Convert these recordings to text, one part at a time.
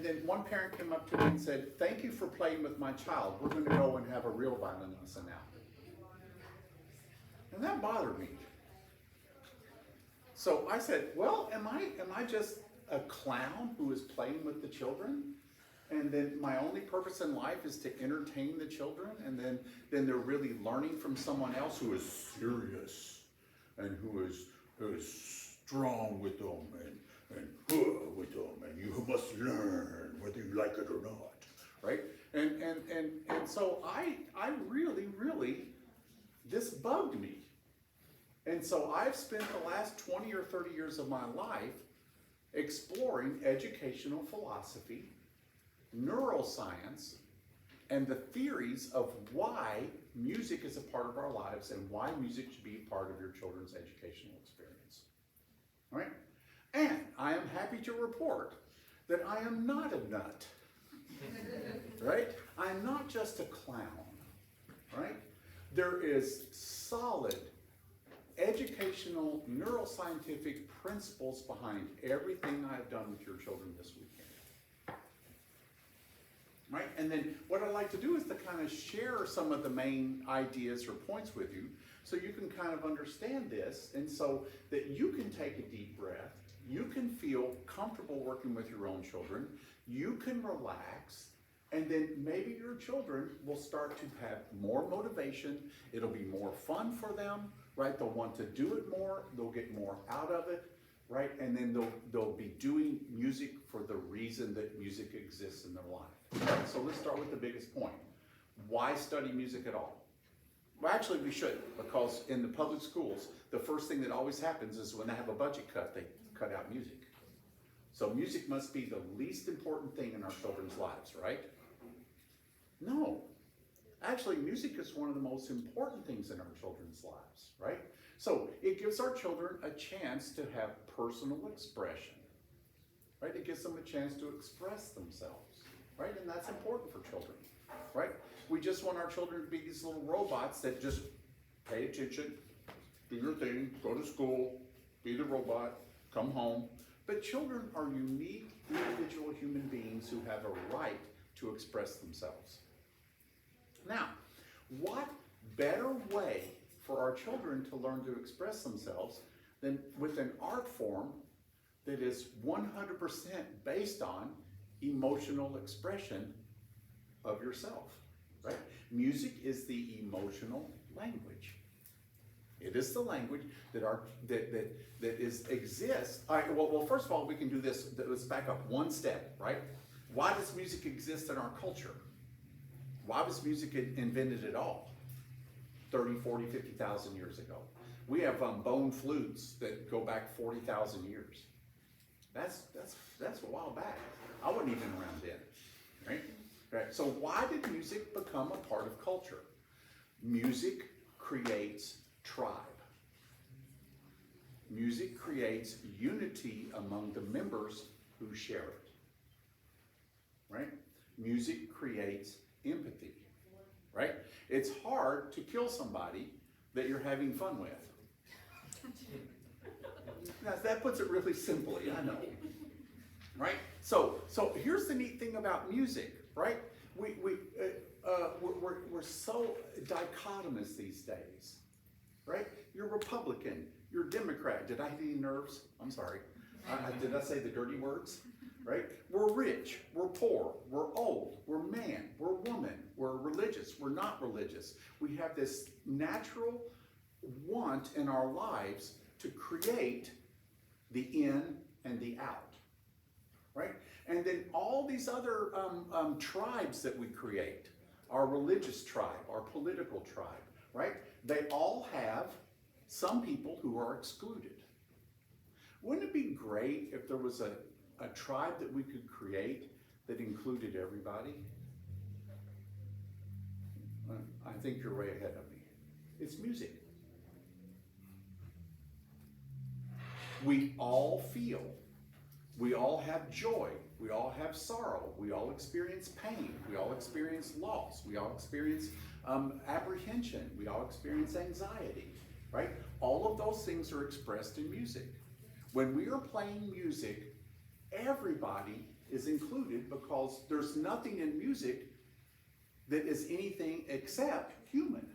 Then one parent came up to me and said, "Thank you for playing with my child. We're going to go and have a real violin lesson now." And that bothered me. So I said, "Well, am I just a clown who is playing with the children? And then my only purpose in life is to entertain the children, and then they're really learning from someone else who is serious and who is strong with them and with them, and you must learn whether you like it or not, right?" And so I really, this bugged me. And so I've spent the last 20 or 30 years of my life exploring educational philosophy, neuroscience, and the theories of why music is a part of our lives and why music should be part of your children's educational experience. All right? And I am happy to report that I am not a nut. Right? I'm not just a clown. Right? There is solid educational, neuroscientific principles behind everything I've done with your children this weekend. Right? And then what I'd like to do is to kind of share some of the main ideas or points with you so you can kind of understand this, and so that you can take a deep breath, you can feel comfortable working with your own children, you can relax, and then maybe your children will start to have more motivation, it'll be more fun for them, right? They'll want to do it more, they'll get more out of it, right? And then they'll be doing music for the reason that music exists in their life. Right? So let's start with the biggest point. Why study music at all? Well, actually we should, because in the public schools, the first thing that always happens is when they have a budget cut, they cut out music. So music must be the least important thing in our children's lives, right? No. Actually, music is one of the most important things in our children's lives, right? So it gives our children a chance to have personal expression, right? It gives them a chance to express themselves, right? And that's important for children, right? We just want our children to be these little robots that just pay attention, do your thing, go to school, be the robot, come home. But children are unique, individual human beings who have a right to express themselves. Now, what better way for our children to learn to express themselves than with an art form that is 100% based on emotional expression of yourself, right? Music is the emotional language. It is the language that exists. All right, well, first of all, we can do this. Let's back up one step, right? Why does music exist in our culture? Why was music invented at all 30, 40, 50,000 years ago? We have bone flutes that go back 40,000 years. That's a while back. I wasn't even around then, right? Right. So why did music become a part of culture? Music creates tribe. Music creates unity among the members who share it, right? Music creates empathy, right? It's hard to kill somebody that you're having fun with. Now, that puts it really simply, I know, right? So here's the neat thing about music, right? We're so dichotomous these days, right? You're Republican, you're Democrat. Did I hit any nerves? I'm sorry. Did I say the dirty words? Right? We're rich, we're poor, we're old, we're man, we're woman, we're religious, we're not religious. We have this natural want in our lives to create the in and the out, right? And then all these other tribes that we create, our religious tribe, our political tribe, right? They all have some people who are excluded. Wouldn't it be great if there was a tribe that we could create that included everybody? I think you're way ahead of me. It's music. We all feel. We all have joy. We all have sorrow. We all experience pain. We all experience loss. We all experience apprehension. We all experience anxiety, right? All of those things are expressed in music. When we are playing music, everybody is included because there's nothing in music that is anything except human.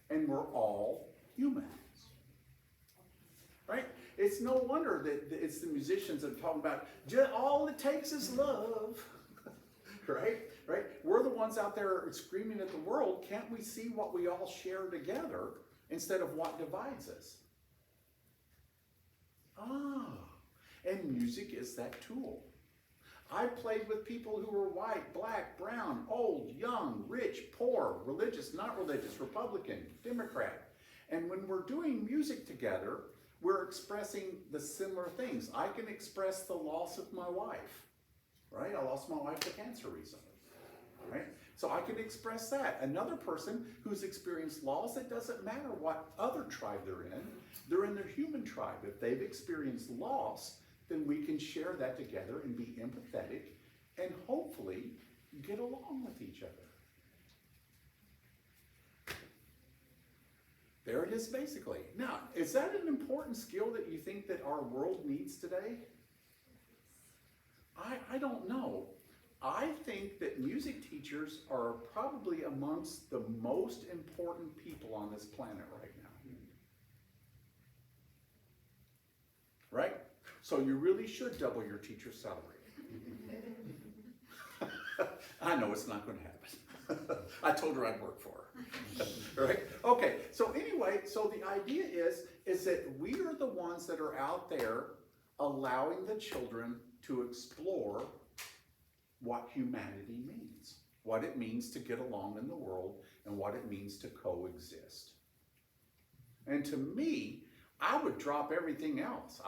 And we're all humans. Right? It's no wonder that it's the musicians that are talking about, all it takes is love. Right? Right? We're the ones out there screaming at the world, can't we see what we all share together instead of what divides us? And music is that tool. I played with people who were white, black, brown, old, young, rich, poor, religious, not religious, Republican, Democrat. And when we're doing music together, we're expressing the similar things. I can express the loss of my wife, right? I lost my wife to cancer recently, right? So I can express that. Another person who's experienced loss, it doesn't matter what other tribe they're in their human tribe. If they've experienced loss, then we can share that together and be empathetic and hopefully get along with each other. There it is basically. Now, is that an important skill that you think that our world needs today? I don't know. I think that music teachers are probably amongst the most important people on this planet right now. Right? So you really should double your teacher's salary. I know it's not going to happen. I told her I'd work for her. Right? Okay, so anyway, so the idea is that we are the ones that are out there allowing the children to explore what humanity means, what it means to get along in the world, and what it means to coexist. And to me, I would drop everything else.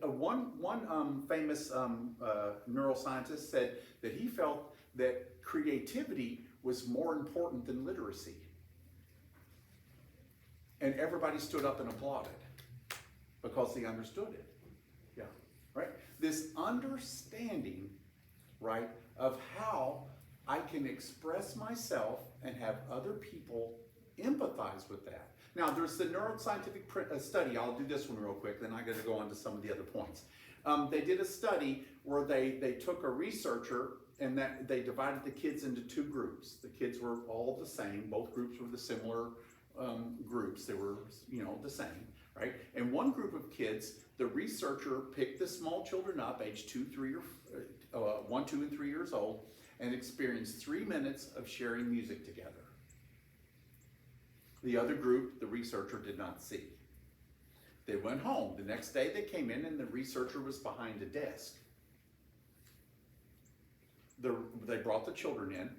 One famous neuroscientist said that he felt that creativity was more important than literacy. And everybody stood up and applauded because they understood it. Yeah, right? This understanding, right, of how I can express myself and have other people empathize with that. Now, there's the neuroscientific study. I'll do this one real quick, then I'm going to go on to some of the other points. They did a study where they took a researcher and that they divided the kids into two groups. The kids were all the same. Both groups were the similar groups. They were, the same, right? And one group of kids, the researcher picked the small children up, age 1, 2, and 3 years old, and experienced 3 minutes of sharing music together. The other group, the researcher did not see. They went home. The next day they came in and the researcher was behind a desk. They brought the children in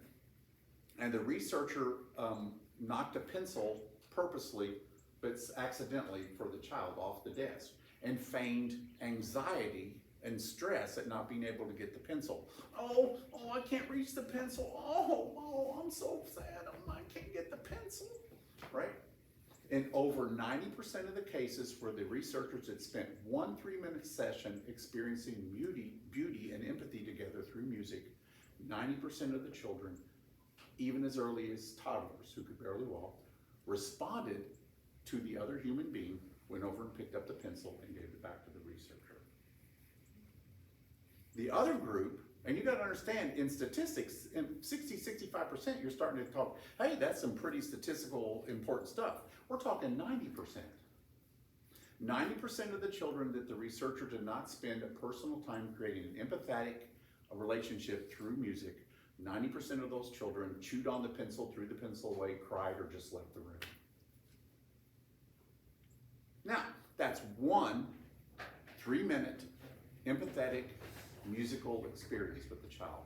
and the researcher knocked a pencil purposely, but accidentally for the child off the desk and feigned anxiety and stress at not being able to get the pencil. Oh, I can't reach the pencil. Oh, I'm so sad. I can't get the pencil. Right? In over 90% of the cases where the researchers had spent 1 3-minute session experiencing beauty and empathy together through music, 90% of the children, even as early as toddlers who could barely walk, responded to the other human being, went over and picked up the pencil and gave it back to the researcher. The other group, and you got to understand, in statistics, in 60-65%, you're starting to talk, hey, that's some pretty statistical important stuff. We're talking 90%. 90% of the children that the researcher did not spend a personal time creating an empathetic relationship through music, 90% of those children chewed on the pencil, threw the pencil away, cried, or just left the room. Now, that's 1 3-minute empathetic musical experience with the child.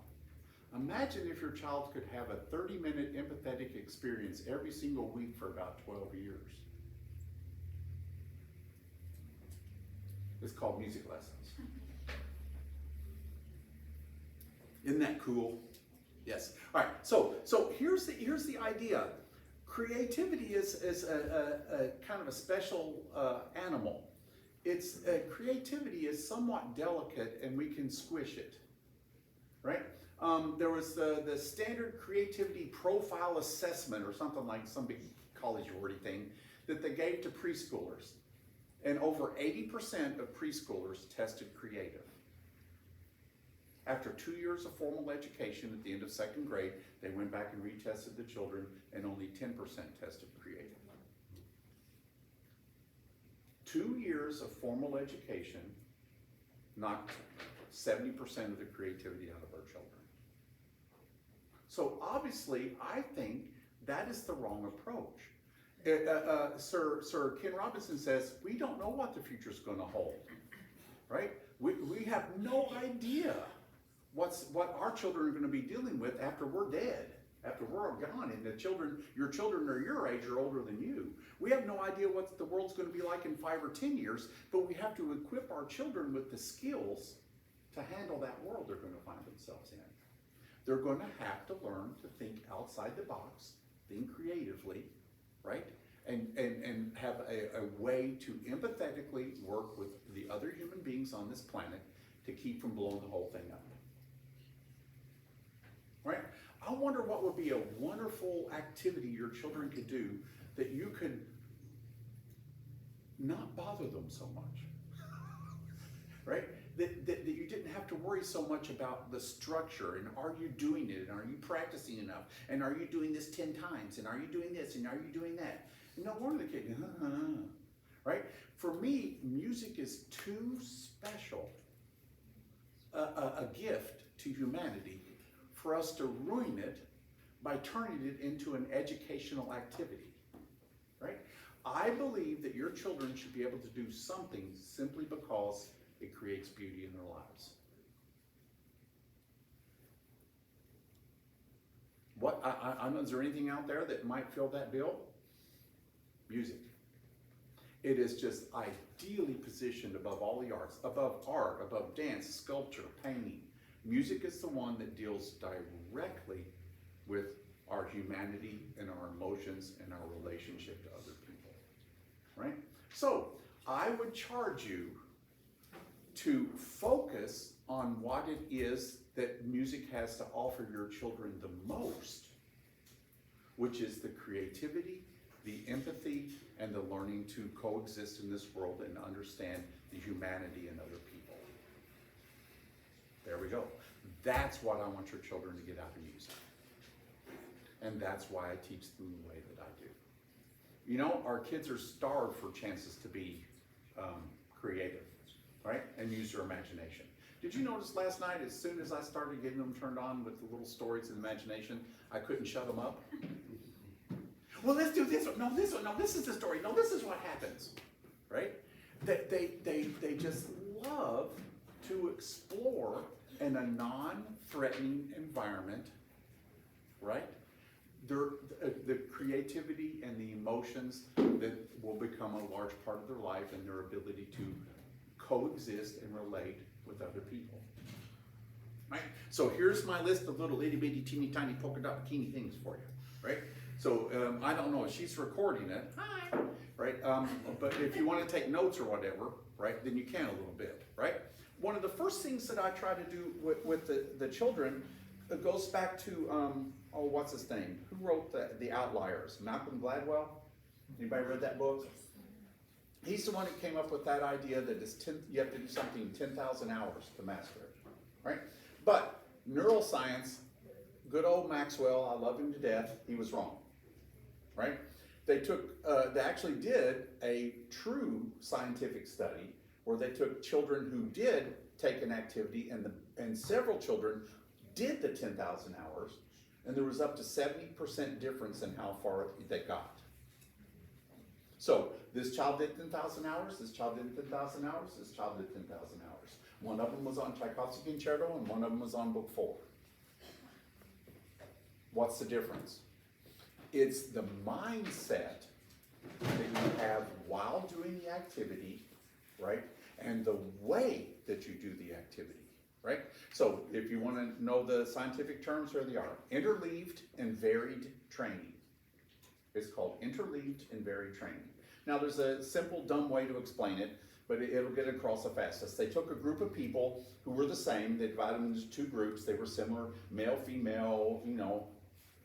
Imagine if your child could have a 30-minute empathetic experience every single week for about 12 years. It's called music lessons. Isn't that cool? Yes. All right. So here's the idea. Creativity is a kind of a special animal. It's creativity is somewhat delicate, and we can squish it, right? There was the standard creativity profile assessment, or something like some big college wordy thing that they gave to preschoolers, and over 80% of preschoolers tested creative. After 2 years of formal education at the end of second grade, they went back and retested the children, and only 10% tested creative. 2 years of formal education knocked 70% of the creativity out of our children. So obviously, I think that is the wrong approach. Sir Ken Robinson says, we don't know what the future is going to hold, right? We have no idea what our children are going to be dealing with after we're dead, after we're gone, and your children are your age or older than you. We have no idea what the world's going to be like in 5 or 10 years, but we have to equip our children with the skills to handle that world they're going to find themselves in. They're going to have to learn to think outside the box, think creatively, right? And have a way to empathetically work with the other human beings on this planet to keep from blowing the whole thing up. Right? I wonder what would be a wonderful activity your children could do that you could not bother them so much. Right? That you didn't have to worry so much about the structure, and are you doing it, and are you practicing enough, and are you doing this 10 times, and are you doing this, and are you doing that? And no wonder the kid, right? For me, music is too special a gift to humanity for us to ruin it by turning it into an educational activity, right? I believe that your children should be able to do something simply because it creates beauty in their lives. Is there anything out there that might fill that bill? Music. It is just ideally positioned above all the arts, above art, above dance, sculpture, painting. Music is the one that deals directly with our humanity and our emotions and our relationship to other people, right? So I would charge you to focus on what it is that music has to offer your children the most, which is the creativity, the empathy, and the learning to coexist in this world and understand the humanity in other people. There we go. That's what I want your children to get out of music. And that's why I teach them the way that I do. You know, our kids are starved for chances to be creative, right? And use their imagination. Did you notice last night, as soon as I started getting them turned on with the little stories and imagination, I couldn't shut them up? Well, let's do this one. No, this one. No, this is the story. No, this is what happens, right? They just love to explore in a non-threatening environment, right? The creativity and the emotions that will become a large part of their life and their ability to coexist and relate with other people, right? So here's my list of little itty bitty teeny tiny polka dot bikini things for you, right? So I don't know if she's recording it, hi, right? But if you want to take notes or whatever, right, then you can a little bit, right? One of the first things that I try to do with the children goes back to, what's his name? Who wrote the Outliers? Malcolm Gladwell? Anybody read that book? He's the one who came up with that idea that you have to do something in 10,000 hours to master it, right? But neuroscience, good old Maxwell, I love him to death, he was wrong, right? They actually did a true scientific study where they took children who did take an activity and several children did the 10,000 hours, and there was up to 70% difference in how far they got. So this child did 10,000 hours, this child did 10,000 hours, this child did 10,000 hours. One of them was on Tchaikovsky Concerto and one of them was on Book 4. What's the difference? It's the mindset that you have while doing the activity, right? And the way that you do the activity, right? So if you want to know the scientific terms, here they are. Interleaved and varied training. It's called interleaved and varied training. Now there's a simple, dumb way to explain it, but it'll get across the fastest. They took a group of people who were the same, they divided them into two groups, they were similar, male, female, you know,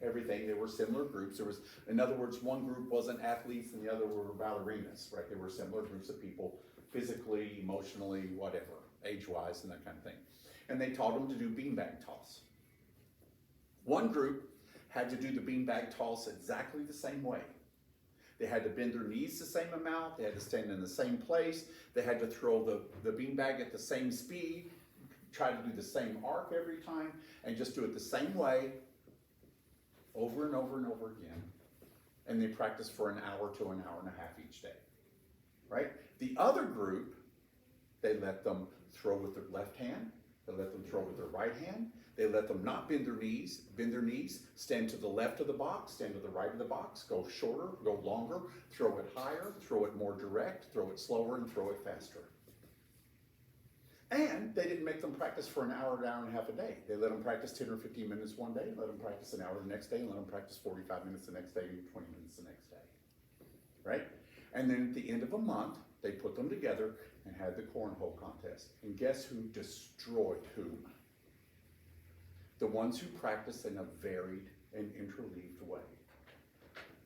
everything, they were similar groups. There was, in other words, one group wasn't athletes and the other were ballerinas, right? They were similar groups of people, physically, emotionally, whatever, age-wise and that kind of thing. and they taught them to do beanbag toss. One group had to do the beanbag toss exactly the same way. They had to bend their knees the same amount, they had to stand in the same place, they had to throw the beanbag at the same speed, try to do the same arc every time, and just do it the same way, over and over and over again. And they practiced for an hour to an hour and a half each day, right? The other group, they let them throw with their left hand, they let them throw with their right hand, they let them not bend their knees, stand to the left of the box, stand to the right of the box, go shorter, go longer, throw it higher, throw it more direct, throw it slower, and throw it faster. And they didn't make them practice for an hour and a half a day. They let them practice 10 or 15 minutes one day, let them practice an hour the next day, and let them practice 45 minutes the next day, and 20 minutes the next day, right? And then at the end of a month, they put them together and had the cornhole contest. And guess who destroyed whom? The ones who practiced in a varied and interleaved way.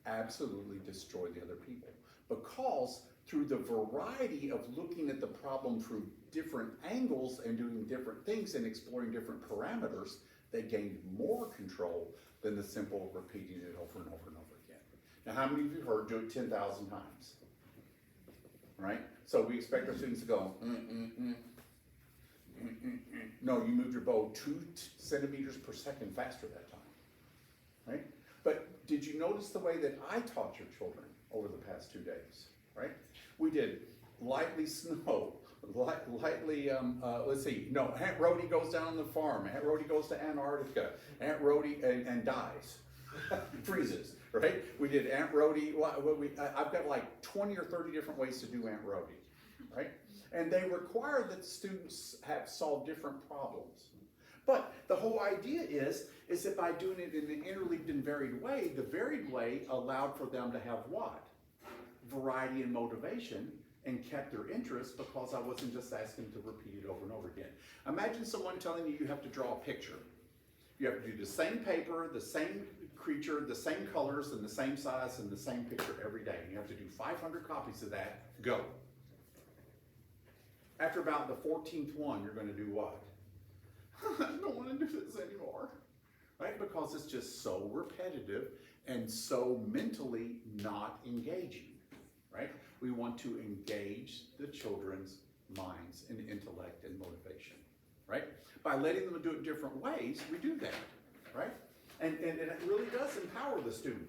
Absolutely destroyed the other people. Because through the variety of looking at the problem through different angles and doing different things and exploring different parameters, they gained more control than the simple repeating it over and over and over again. Now, how many of you heard do it 10,000 times? Right? So we expect our students to go, No, you moved your bow 2 centimeters per second faster that time, right? But did you notice the way that I taught your children over the past 2 days, right? We did lightly snow, lightly, let's see, no, Aunt Rhody goes down on the farm, Aunt Rhody goes to Antarctica, Aunt Rhody and dies, freezes, right? We did Aunt Rhody, I've got like 20 or 30 different ways to do Aunt Rhody, right? And they require that students have solved different problems. But the whole idea is that by doing it in an interleaved and varied way, the varied way allowed for them to have what? Variety and motivation, and kept their interest because I wasn't just asking to repeat it over and over again. Imagine someone telling you have to draw a picture. You have to do the same paper, the same creature, the same colors, and the same size, and the same picture every day. And you have to do 500 copies of that. Go. After about the 14th one, you're going to do what? I don't want to do this anymore, right? Because it's just so repetitive and so mentally not engaging, right? We want to engage the children's minds and intellect and motivation, right? By letting them do it different ways, we do that, right? And it really does empower the student.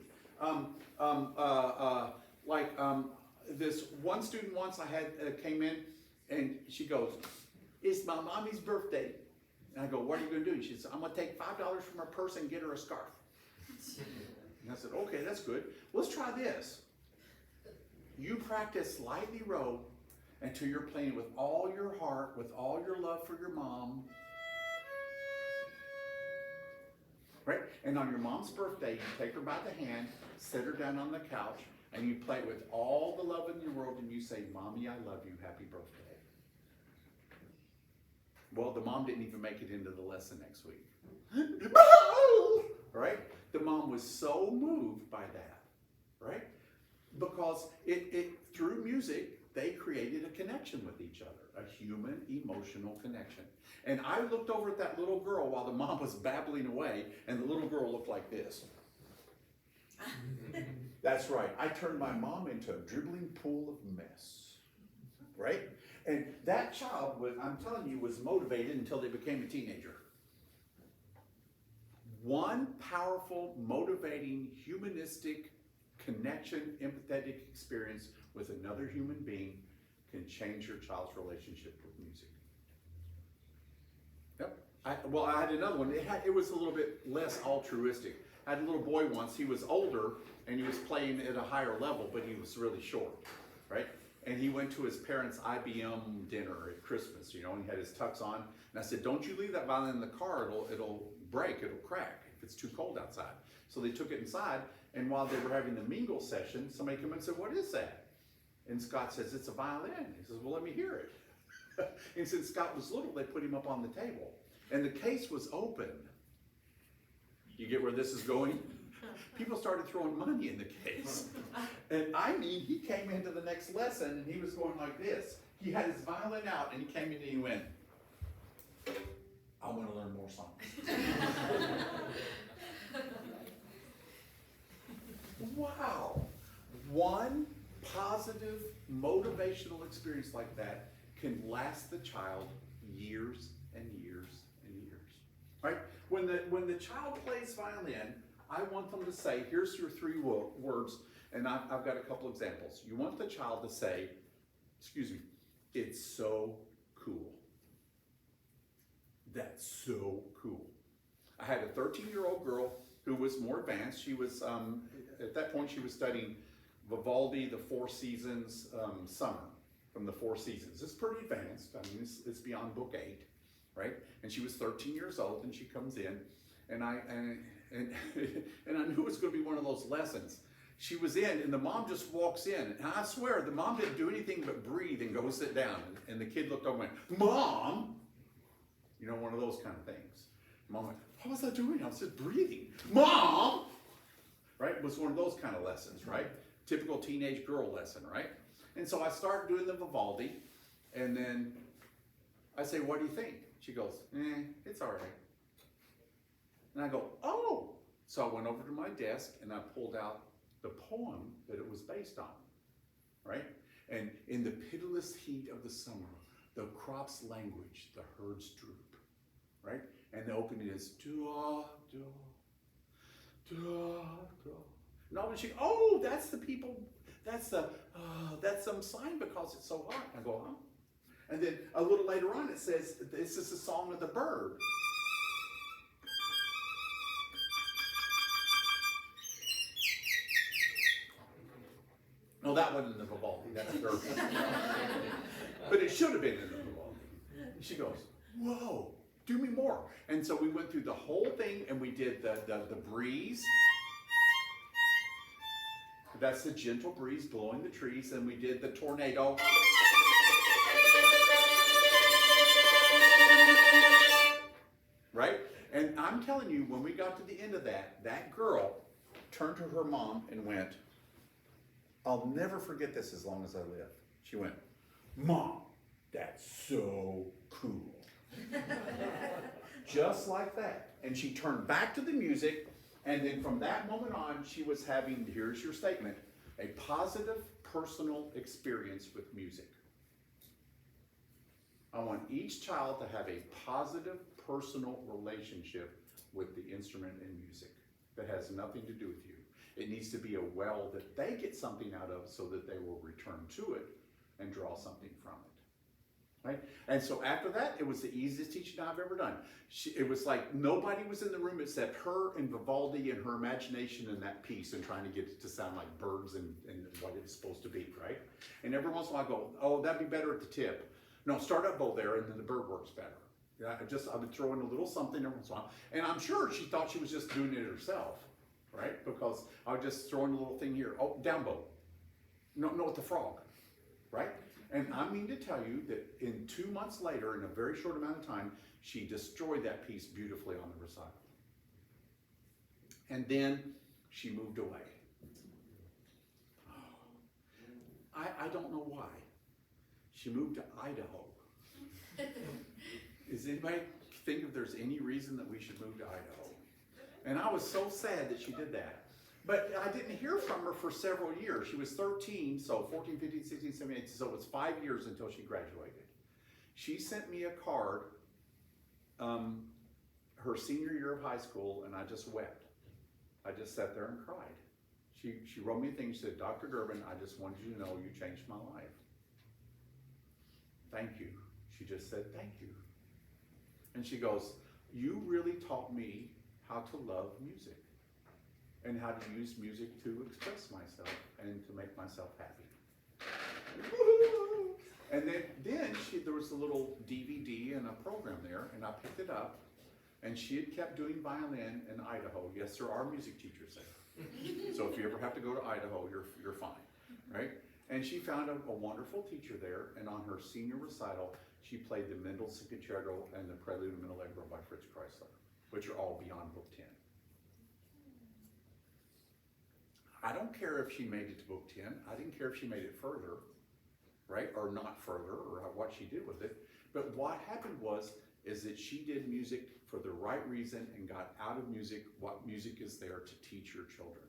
This one student once I had came in, and she goes, "It's my mommy's birthday." And I go, "What are you going to do?" She says, "I'm going to take $5 from her purse and get her a scarf." And I said, "Okay, that's good. Let's try this. You practice lightly row until you're playing with all your heart, with all your love for your mom. Right? And on your mom's birthday, you take her by the hand, sit her down on the couch, and you play with all the love in your world, and you say, 'Mommy, I love you. Happy birthday.'" Well, the mom didn't even make it into the lesson next week. Right? The mom was so moved by that, right? Because it through music, they created a connection with each other, a human emotional connection. And I looked over at that little girl while the mom was babbling away, and the little girl looked like this. That's right. I turned my mom into a dribbling pool of mess, right? And that child was, I'm telling you, was motivated until they became a teenager. One powerful, motivating, humanistic connection, empathetic experience with another human being can change your child's relationship with music. Yep. I had another one. It was a little bit less altruistic. I had a little boy once. He was older and he was playing at a higher level, but he was really short, right? And he went to his parents' IBM dinner at Christmas, you know, and he had his tux on. And I said, "Don't you leave that violin in the car, it'll break, it'll crack if it's too cold outside." So they took it inside, and while they were having the mingle session, somebody came and said, "What is that?" And Scott says, "It's a violin." He says, "Well, let me hear it." And since Scott was little, they put him up on the table. And the case was open. You get where this is going? People started throwing money in the case. And I mean, he came into the next lesson and he was going like this. He had his violin out and he came in and he went. I want to learn more songs. Wow. One positive, motivational experience like that can last the child years and years and years. Right? When the child plays violin, I want them to say, here's your three words, and I've got a couple examples. You want the child to say, excuse me, it's so cool. That's so cool. I had a 13-year-old girl who was more advanced. She was, at that point, she was studying Vivaldi, the Four Seasons Summer, from the Four Seasons. It's pretty advanced. I mean, it's beyond book 8, right? And she was 13 years old, and she comes in, and I knew it was going to be one of those lessons. She was in, and the mom just walks in, and I swear, the mom didn't do anything but breathe and go sit down. And the kid looked over and went, Mom! You know, one of those kind of things. Mom went, what was I doing? I was just breathing. Mom! Right? It was one of those kind of lessons, right? Typical teenage girl lesson, right? And so I start doing the Vivaldi, and then I say, what do you think? She goes, it's all right. And I go, oh! So I went over to my desk, and I pulled out the poem that it was based on, right? And in the pitiless heat of the summer, the crops languish, the herds droop, right? And the opening is, da, da, da, da. And all of a sudden, oh, that's the people, that's some sign because it's so hot. I go, huh? And then a little later on, it says, this is the song of the bird. No, that wasn't in the Vivaldi, that's Durbin. But it should have been in the Vivaldi. And she goes, whoa, do me more. And so we went through the whole thing, and we did the breeze. That's the gentle breeze blowing the trees, and we did the tornado. Right? And I'm telling you, when we got to the end of that, that girl turned to her mom and went, I'll never forget this as long as I live. She went, Mom, that's so cool. Just like that. And she turned back to the music, and then from that moment on, she was having, here's your statement, a positive personal experience with music. I want each child to have a positive personal relationship with the instrument and music that has nothing to do with you. It needs to be a well that they get something out of so that they will return to it and draw something from it. Right? And so after that, it was the easiest teaching I've ever done. It was like nobody was in the room except her and Vivaldi and her imagination in that piece and trying to get it to sound like birds and what it's supposed to be, right? And every once in a while I go, oh, that'd be better at the tip. No, start up bow there and then the bird works better. I would throw in a little something every once in a while. And I'm sure she thought she was just doing it herself, right? Because I would just throw in a little thing here. Oh, down bow. No, with the frog, right? And I mean to tell you that in 2 months later, in a very short amount of time, she destroyed that piece beautifully on the recital. And then she moved away. I don't know why. She moved to Idaho. Does anybody think if there's any reason that we should move to Idaho? And I was so sad that she did that. But I didn't hear from her for several years. She was 13, so 14, 15, 16, 17, so it was 5 years until she graduated. She sent me a card her senior year of high school, and I just wept. I just sat there and cried. She wrote me a thing. She said, Dr. Durbin, I just wanted you to know you changed my life. Thank you. She just said, thank you. And she goes, you really taught me how to love music and how to use music to express myself and to make myself happy. And then there was a little DVD and a program there, and I picked it up, and she had kept doing violin in Idaho. Yes, there are music teachers there. So if you ever have to go to Idaho, you're fine, right? And she found a wonderful teacher there, and on her senior recital, she played the Mendelssohn Concerto and the Prelude and Allegro by Fritz Kreisler, which are all beyond Book 10. I don't care if she made it to Book 10. I didn't care if she made it further, right, or not further, or what she did with it. But what happened was is that she did music for the right reason and got out of music what music is there to teach your children.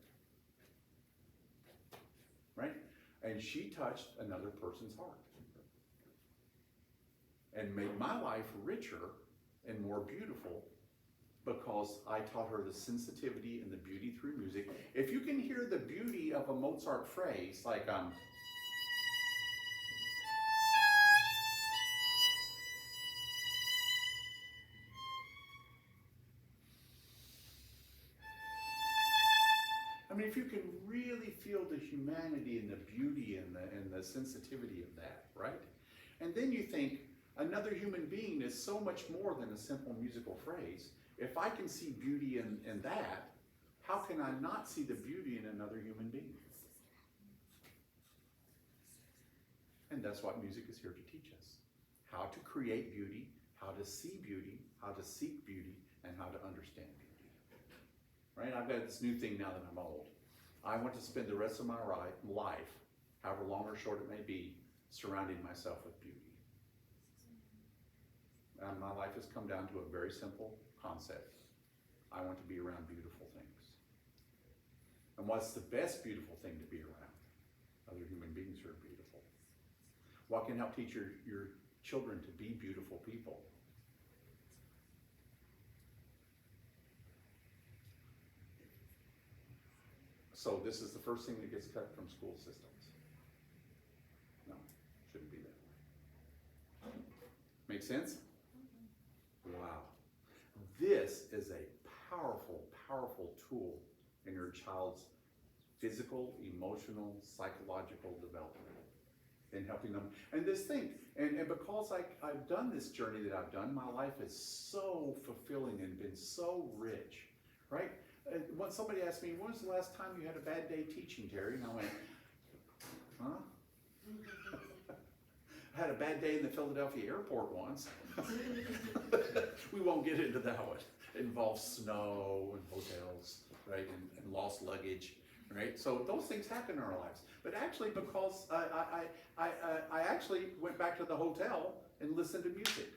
Right? And she touched another person's heart and made my life richer and more beautiful because I taught her the sensitivity and the beauty through music. If you can hear the beauty of a Mozart phrase, like I mean, if you can really feel the humanity and the beauty and the sensitivity of that, right? And then you think, another human being is so much more than a simple musical phrase. If I can see beauty in that, how can I not see the beauty in another human being? And that's what music is here to teach us. How to create beauty, how to see beauty, how to seek beauty, and how to understand beauty. Right? I've got this new thing now that I'm old. I want to spend the rest of my life, however long or short it may be, surrounding myself with beauty. And my life has come down to a very simple concept. I want to be around beautiful things. And what's the best beautiful thing to be around? Other human beings who are beautiful. What can help teach your children to be beautiful people? So this is the first thing that gets cut from school systems. No, shouldn't be that way. Make sense? Wow. This is a powerful, powerful tool in your child's physical, emotional, psychological development in helping them. And this thing, and because I've done this journey that I've done, my life is so fulfilling and been so rich, right? When somebody asked me, when was the last time you had a bad day teaching, Terry? And I went, huh? I had a bad day in the Philadelphia airport once. We won't get into that one. It involves snow and hotels, right, and lost luggage, right? So those things happen in our lives. But actually, because I actually went back to the hotel and listened to music,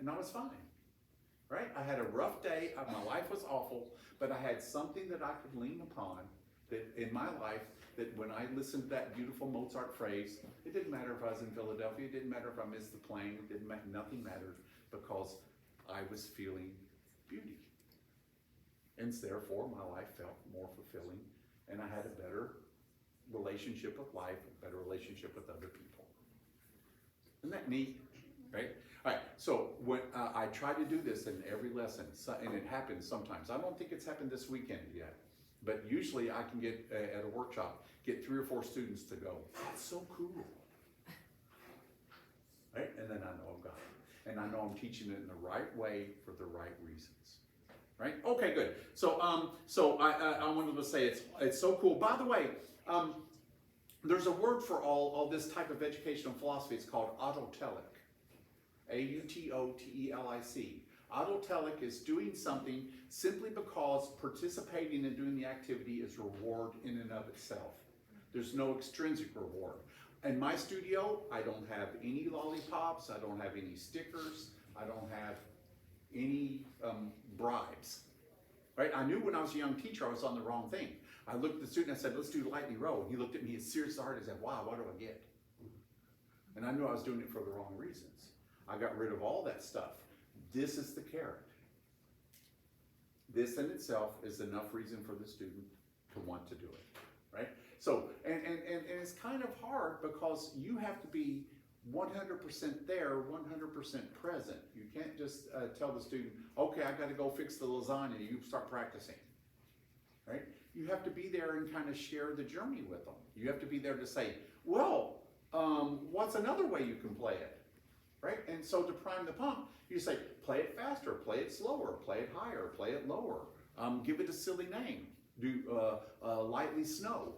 and I was fine, right? I had a rough day. My life was awful, but I had something that I could lean upon that in my life, that when I listened to that beautiful Mozart phrase, it didn't matter if I was in Philadelphia, it didn't matter if I missed the plane, it didn't matter, nothing mattered, because I was feeling beauty. And therefore, my life felt more fulfilling, and I had a better relationship with life, a better relationship with other people. Isn't that neat? Right? All right, so when I try to do this in every lesson, and it happens sometimes. I don't think it's happened this weekend yet, but usually I can get, at a workshop, get 3 or 4 students to go, that's so cool. Right? And then I know I've got it. And I know I'm teaching it in the right way for the right reasons. Right? Okay, good. So I wanted to say it's so cool. By the way, there's a word for all this type of educational philosophy. It's called autotelic. A-U-T-O-T-E-L-I-C. Autotelic is doing something simply because participating in doing the activity is reward in and of itself. There's no extrinsic reward. In my studio, I don't have any lollipops, I don't have any stickers, I don't have any bribes. Right? I knew when I was a young teacher I was on the wrong thing. I looked at the student and I said, let's do lightly row. And he looked at me as serious as hard and said, wow, what do I get? And I knew I was doing it for the wrong reasons. I got rid of all that stuff. This is the carrot. This in itself is enough reason for the student to want to do it, right? So, and it's kind of hard because you have to be 100% there, 100% present. You can't just tell the student, okay, I got to go fix the lasagna, you start practicing, right? You have to be there and kind of share the journey with them. You have to be there to say, well, what's another way you can play it? Right? And so to prime the pump, you say, play it faster, play it slower, play it higher, play it lower. Give it a silly name. Do lightly snow,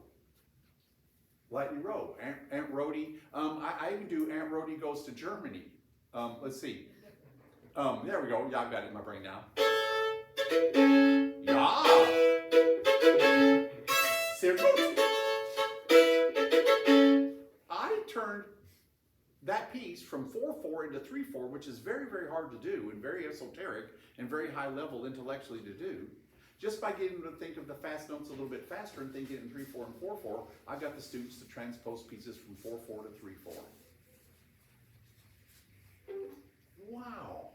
lightly row. Aunt Rhody. I even do Aunt Rhody Goes to Germany. Let's see. There we go. Yeah, I've got it in my brain now. Yeah. Sehr gut. I turned that piece from 4/4 into 3/4, which is very, very hard to do and very esoteric and very high level intellectually to do. Just by getting them to think of the fast notes a little bit faster and thinking in 3/4 and 4/4, I got the students to transpose pieces from 4/4 to 3/4. Wow,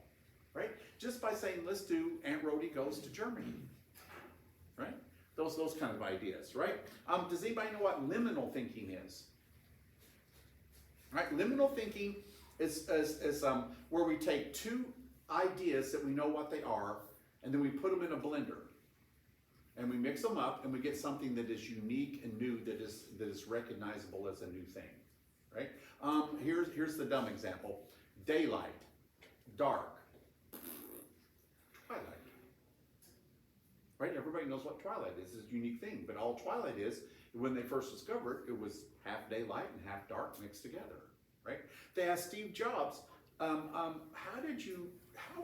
right? Just by saying, let's do Aunt Rhody Goes to Germany, right? Those kind of ideas, right? Does anybody know what liminal thinking is? Right? Liminal thinking is where we take two ideas that we know what they are, and then we put them in a blender, and we mix them up, and we get something that is unique and new, that is recognizable as a new thing, right? Here's the dumb example: daylight, dark, twilight. Right? Everybody knows what twilight is. It's a unique thing, but all twilight is, when they first discovered it, was half daylight and half dark mixed together, right? They asked Steve Jobs, how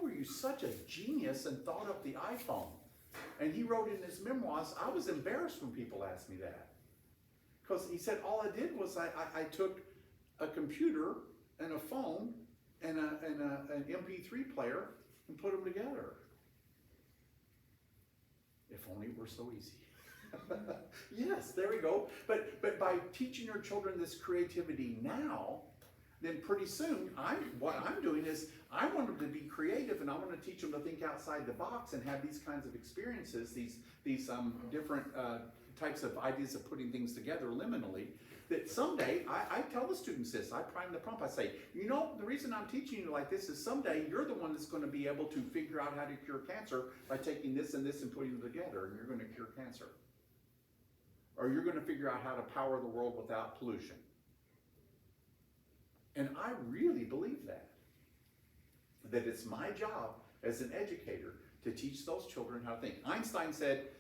were you such a genius and thought up the iPhone? And he wrote in his memoirs, I was embarrassed when people asked me that. Because he said, all I did was I took a computer and a phone and an MP3 player and put them together. If only it were so easy. Yes, there we go. But by teaching your children this creativity now, then pretty soon, what I'm doing is I want them to be creative, and I want to teach them to think outside the box and have these kinds of experiences, these different types of ideas of putting things together liminally. That someday, I tell the students this, I prime the pump, I say, you know, the reason I'm teaching you like this is someday you're the one that's going to be able to figure out how to cure cancer by taking this and this and putting them together, and you're going to cure cancer. Or you're going to figure out how to power the world without pollution. And I really believe that it's my job as an educator to teach those children how to think. Einstein said,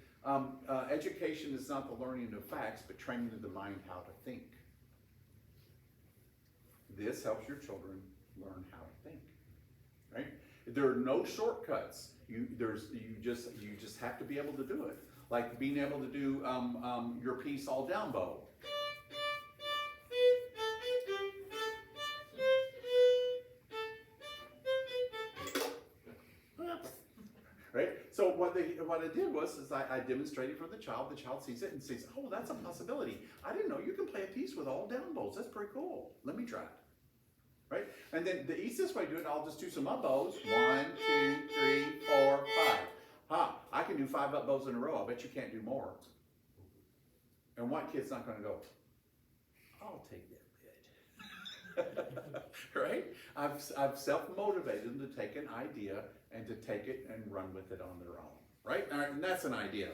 education is not the learning of facts, but training of the mind how to think. This helps your children learn how to think, right? There are no shortcuts. You just have to be able to do it. Like being able to do your piece all down bow. Right? So what I did was I demonstrated for the child. The child sees it and says, oh, that's a possibility. I didn't know you can play a piece with all down bows. That's pretty cool. Let me try it. Right? And then the easiest way to do it, I'll just do some up bows. 1, 2, 3, 4, 5. I can do 5 up bows in a row. I bet you can't do more. And what kid's not going to go, I'll take that bit. Right? I've self-motivated them to take an idea and to take it and run with it on their own. Right? All right, and that's an idea.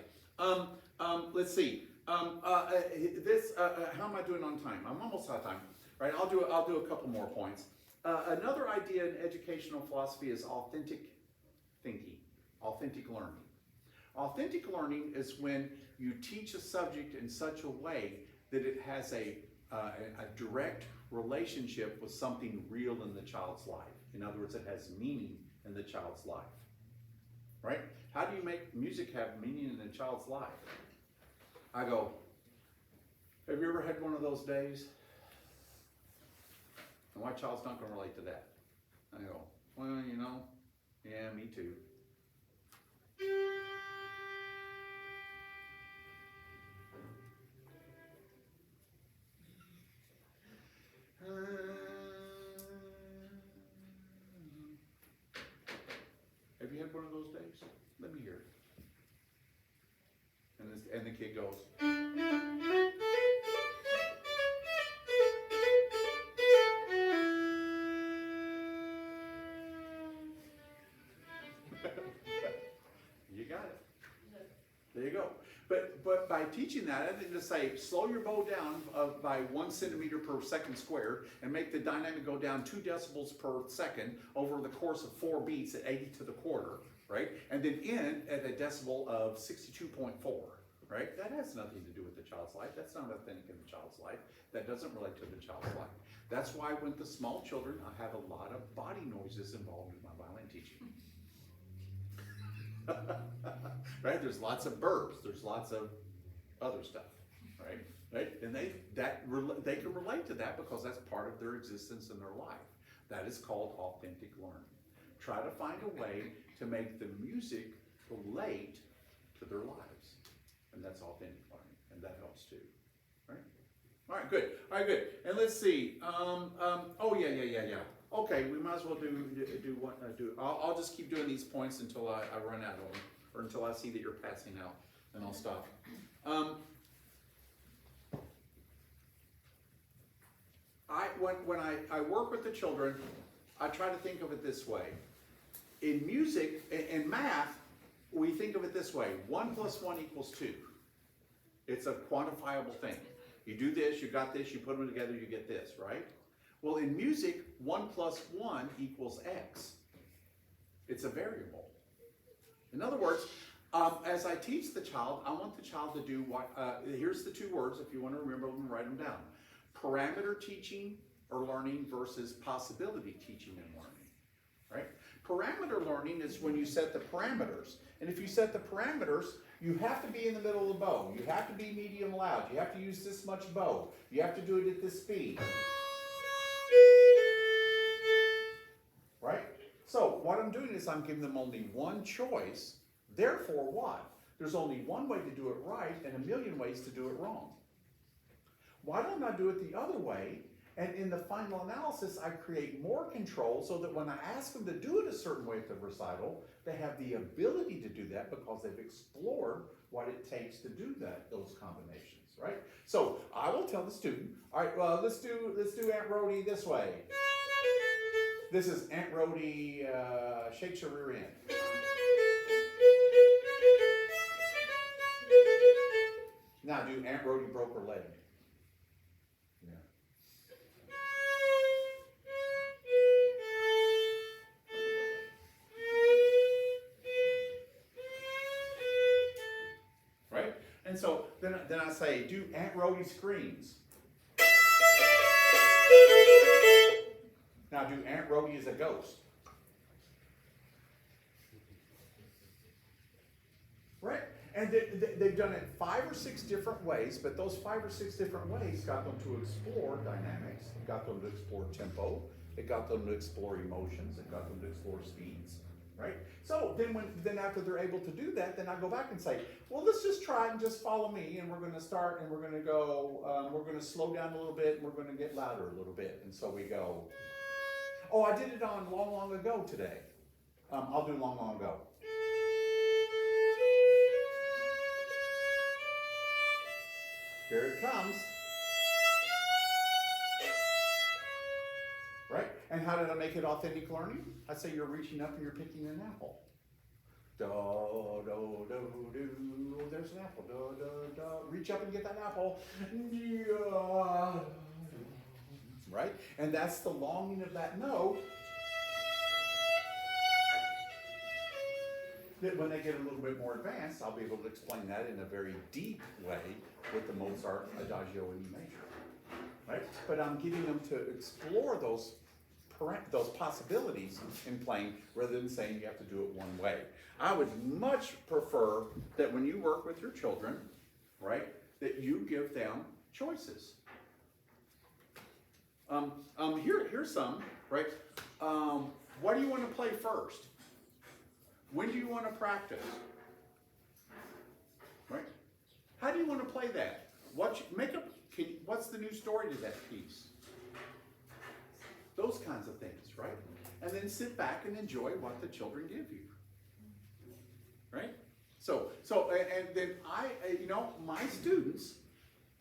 Let's see. How am I doing on time? I'm almost out of time. Right? I'll do a couple more points. Another idea in educational philosophy is authentic thinking, authentic learning. Authentic learning is when you teach a subject in such a way that it has a direct relationship with something real in the child's life. In other words, it has meaning in the child's life. Right? How do you make music have meaning in a child's life? I go, have you ever had one of those days? And my child's not going to relate to that. I go, well, you know, yeah, me too. Have you had one of those days? Let me hear it. And the kid goes. You got it. There you go. But by teaching that, I didn't just say slow your bow down by 1 centimeter per second squared and make the dynamic go down 2 decibels per second over the course of 4 beats at 80 to the quarter, right? And then end at a decibel of 62.4, right? That has nothing to do with the child's life. That's not authentic in the child's life. That doesn't relate to the child's life. That's why with the small children, I have a lot of body noises involved in my violin teaching. Right? There's lots of burps. There's lots of other stuff. Right? And they can relate to that because that's part of their existence in their life. That is called authentic learning. Try to find a way to make the music relate to their lives. And that's authentic learning, and that helps too, right? All right, good. All right, good. And let's see. Oh, yeah. Okay, we might as well do what I'll just keep doing these points until I run out of them, or until I see that you're passing out, and I'll stop. When I work with the children, I try to think of it this way. In music, in math, we think of it this way: 1 + 1 = 2. It's a quantifiable thing. You do this, you got this, you put them together, you get this, right? Well, in music, 1 + 1 = X. It's a variable. In other words, as I teach the child, I want the child to do what, here's the 2 words, if you want to remember them, write them down. Parameter teaching or learning versus possibility teaching and learning, right? Parameter learning is when you set the parameters. And if you set the parameters, you have to be in the middle of the bow. You have to be medium loud. You have to use this much bow. You have to do it at this speed. Right? So what I'm doing is I'm giving them only one choice. Therefore what? There's only one way to do it right and a million ways to do it wrong. Why don't I do it the other way? And in the final analysis, I create more control so that when I ask them to do it a certain way at the recital, they have the ability to do that because they've explored what it takes to do those combinations, right? So I will tell the student, all right, well, let's do Aunt Rhody this way. This is Aunt Rhody shakes her rear end. Now do Aunt Rhody broke her leg. And so then I say, do Aunt Rhody screams. Now do Aunt Rhody as a ghost. Right? And they've done it 5 or 6 different ways, but those 5 or 6 different ways got them to explore dynamics, it got them to explore tempo, it got them to explore emotions, it got them to explore speeds. Right? So then after they're able to do that, then I go back and say, well, let's just try it and just follow me, and we're going to start and we're going to go, we're going to slow down a little bit and we're going to get louder a little bit. And so we go, oh, I did it on Long, Long Ago today. I'll do Long, Long Ago. Here it comes. Right? And how did I make it authentic learning? I say you're reaching up and you're picking an apple. Do, do, do, do. There's an apple. Do, do, do. Reach up and get that apple. Right? And that's the longing of that note. That when they get a little bit more advanced, I'll be able to explain that in a very deep way with the Mozart Adagio in E major. Right? But I'm getting them to explore those possibilities in playing rather than saying you have to do it one way. I would much prefer that when you work with your children, right, that you give them choices. Here's some, right? What do you want to play first? When do you want to practice? Right? How do you want to play that? What's the new story to that piece? Those kinds of things, right? And then sit back and enjoy what the children give you. Right? So, and then my students,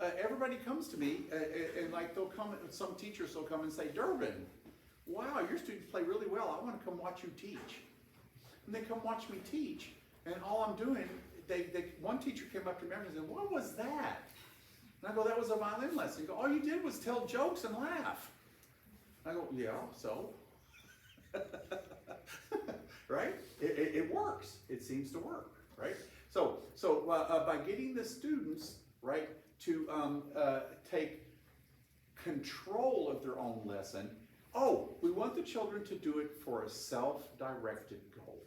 everybody comes to me, and like some teachers will come and say, Durbin, wow, your students play really well. I want to come watch you teach. And they come watch me teach, and all I'm doing, one teacher came up to me and said, what was that? And I go, that was a violin lesson. He go, all you did was tell jokes and laugh. I go, yeah, so? Right? It works. It seems to work, right? So by getting the students, right, to take control of their own lesson, we want the children to do it for a self-directed goal,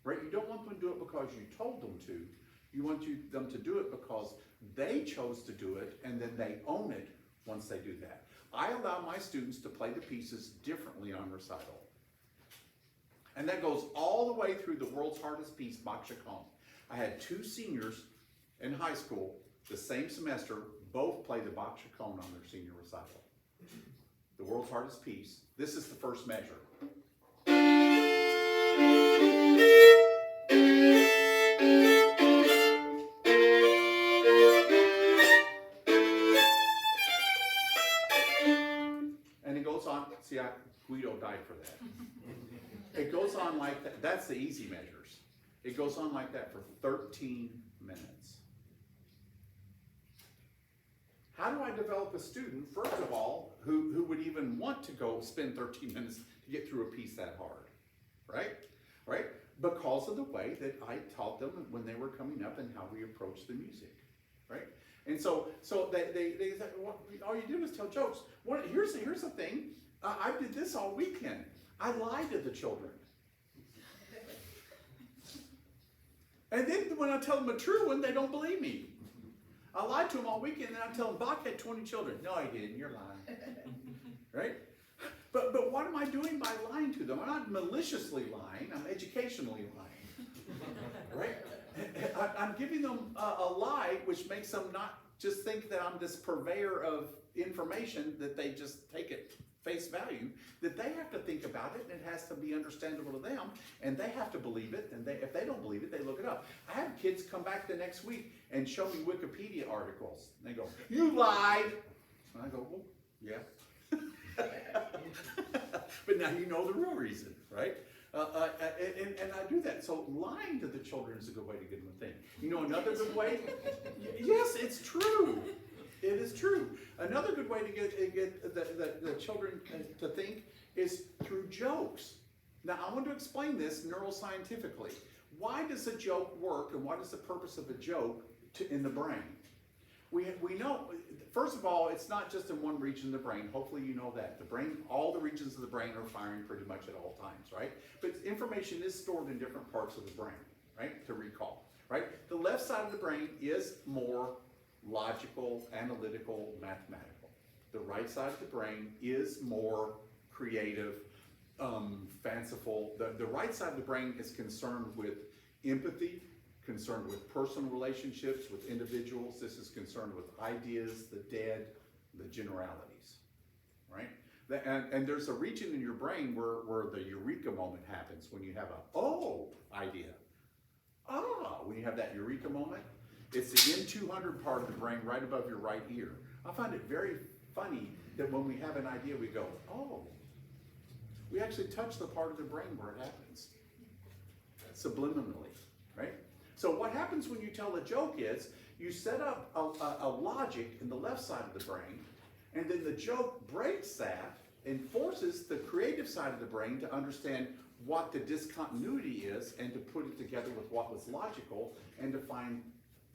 right? You don't want them to do it because you told them to. You want them to do it because they chose to do it, and then they own it once they do that. I allow my students to play the pieces differently on recital. And that goes all the way through the world's hardest piece, Bach Chaconne. I had 2 seniors in high school, the same semester, both play the Bach Chaconne on their senior recital. The world's hardest piece. This is the first measure. And it goes on, see, Guido died for that. It goes on like that. That's the easy measures. It goes on like that for 13 minutes. How do I develop a student, first of all, who would even want to go spend 13 minutes to get through a piece that hard, right? Right? Because of the way that I taught them when they were coming up and how we approach the music, right? And so they said, well, all you do is tell jokes. Here's the thing. I did this all weekend. I lied to the children. And then when I tell them a true one, they don't believe me. I lied to them all weekend, and I tell them Bach had 20 children. No, he didn't. You're lying. Right? But what am I doing by lying to them? I'm not maliciously lying. I'm educationally lying. Right? I'm giving them a lie which makes them not just think that I'm this purveyor of information, that they just take it face value, that they have to think about it, and it has to be understandable to them, and they have to believe it, and if they don't believe it, they look it up. I have kids come back the next week and show me Wikipedia articles. And they go, "You lied." And I go, "Well, yeah." But now you know the real reason, right? And I do that. So lying to the children is a good way to get them to think. You know another good way? Yes, it's true. It is true. Another good way to get the children to think is through jokes. Now, I want to explain this neuroscientifically. Why does a joke work, and what is the purpose of a joke in the brain? We know, first of all, it's not just in one region of the brain. Hopefully you know that. The brain, all the regions of the brain are firing pretty much at all times, right? But information is stored in different parts of the brain, right, to recall, right? The left side of the brain is more logical, analytical, mathematical. The right side of the brain is more creative, fanciful. The right side of the brain is concerned with empathy, concerned with personal relationships with individuals. This is concerned with ideas, the dead, the generalities, right? And there's a region in your brain where the eureka moment happens when you have a oh idea. When you have that eureka moment. It's the N200 part of the brain right above your right ear. I find it very funny that when we have an idea, we go, oh. We actually touch the part of the brain where it happens, subliminally, right? So what happens when you tell a joke is, you set up a logic in the left side of the brain, and then the joke breaks that and forces the creative side of the brain to understand what the discontinuity is and to put it together with what was logical and to find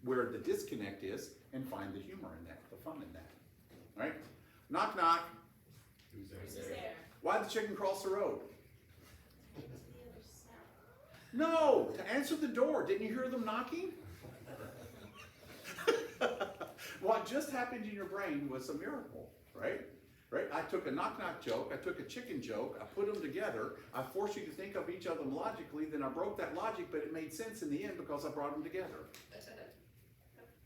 where the disconnect is and find the humor in that, the fun in that, right? Knock, knock. Who's Who's there? Why'd the chicken cross the road? No, to answer the door. Didn't you hear them knocking? What just happened in your brain was a miracle, right? Right? I took a knock-knock joke, I took a chicken joke, I put them together, I forced you to think of each of them logically, then I broke that logic, but it made sense in the end because I brought them together.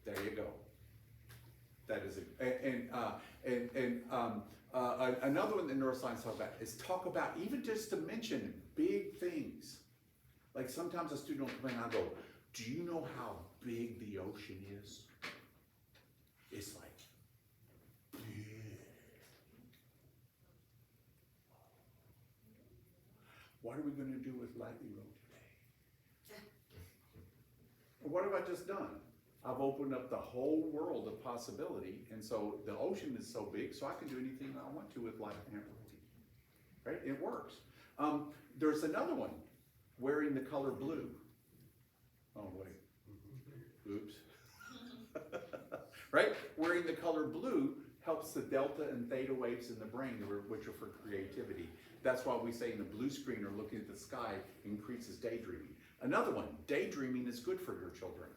There you go. That is another one that neuroscience talk about is talk about even just to mention big things. Like sometimes a student will come in and I go, do you know how big the ocean is? It's like big. What are we going to do with Lightly Road today? What have I just done? I've opened up the whole world of possibility, and so the ocean is so big, so I can do anything I want to with light and amplitude. Right? It works. There's another one, wearing the color blue. Oh, wait. Oops. Right? Wearing the color blue helps the delta and theta waves in the brain, which are for creativity. That's why we say in the blue screen or looking at the sky increases daydreaming. Another one, daydreaming is good for your children.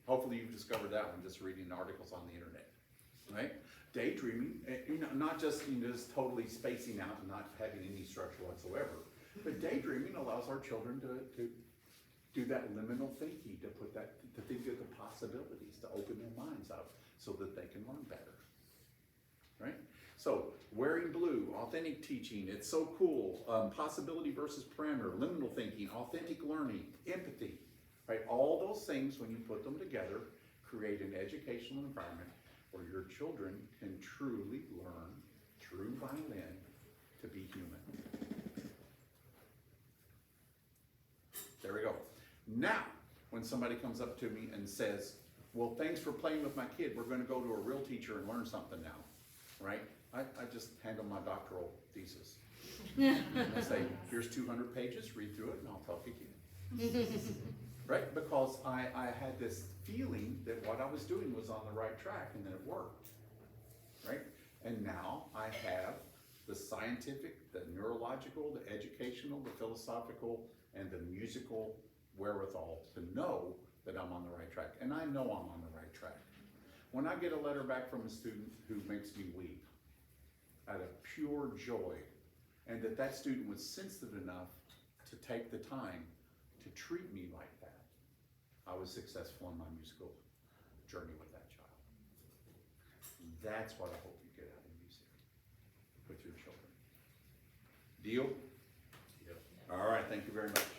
Hopefully you've discovered that one just reading articles on the internet. right? Daydreaming, not just, just totally spacing out and not having any structure whatsoever, but daydreaming allows our children to do that liminal thinking, to think of the possibilities, to open their minds up so that they can learn better, right? So, wearing blue, authentic teaching, it's so cool. Possibility versus parameter, liminal thinking, authentic learning, empathy, right? All those things, when you put them together, create an educational environment where your children can truly learn, true violin, to be human. There we go. Now, when somebody comes up to me and says, well, thanks for playing with my kid, we're going to go to a real teacher and learn something now, right? I just hand them my doctoral thesis. And I say, here's 200 pages, read through it, and I'll talk again. Right? Because I had this feeling that what I was doing was on the right track and that it worked. Right? And now I have the scientific, the neurological, the educational, the philosophical, and the musical wherewithal to know that I'm on the right track. And I know I'm on the right track. When I get a letter back from a student who makes me weep out of pure joy, and that student was sensitive enough to take the time to treat me like that, I was successful in my musical journey with that child. That's what I hope you get out of music with your children. Deal? Yep. All right, thank you very much.